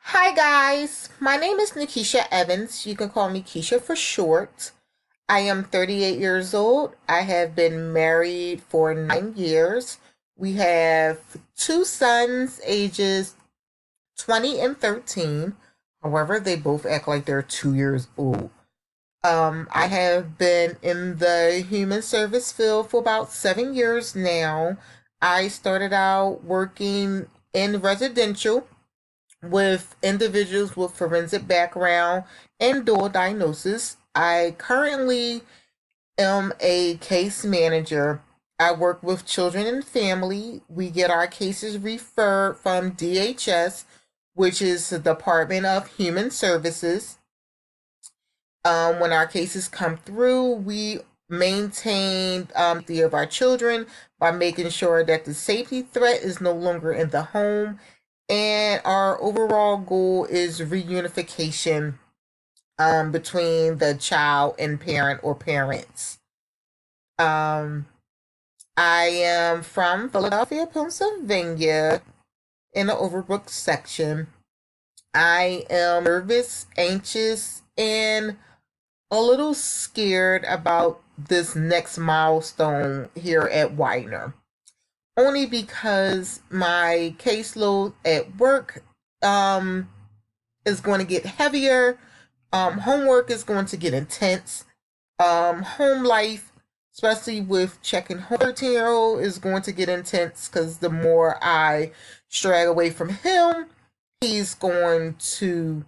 Hi guys, my name is Nikisha Evans. You can call me Keisha for short. I am 38 years old. I have been married for 9 years. We have two sons, ages 20 and 13. However, they both act like they're 2 years old. I have been in the human service field for about 7 years now. I started out working in residential with individuals with forensic background and dual diagnosis. I currently am a case manager. I work with children and family. We get our cases referred from DHS, which is the Department of Human Services. When our cases come through, we maintain the of our children by making sure that the safety threat is no longer in the home, and our overall goal is reunification between the child and parent or parents. Um, I am from Philadelphia, Pennsylvania, in the Overbrook section. I am nervous, anxious, and a little scared about this next milestone here at Widener. Only because my caseload at work um, is going to get heavier. Homework is going to get intense. Home life, especially with checking home 13-year-old, is going to get intense because the more I stray away from him, he's going to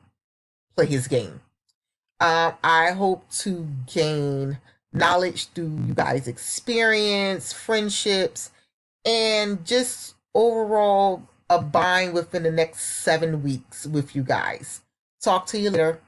play his game. I hope to gain knowledge through you guys' experience, friendships, and just overall a bind within the next 7 weeks with you guys. Talk to you later.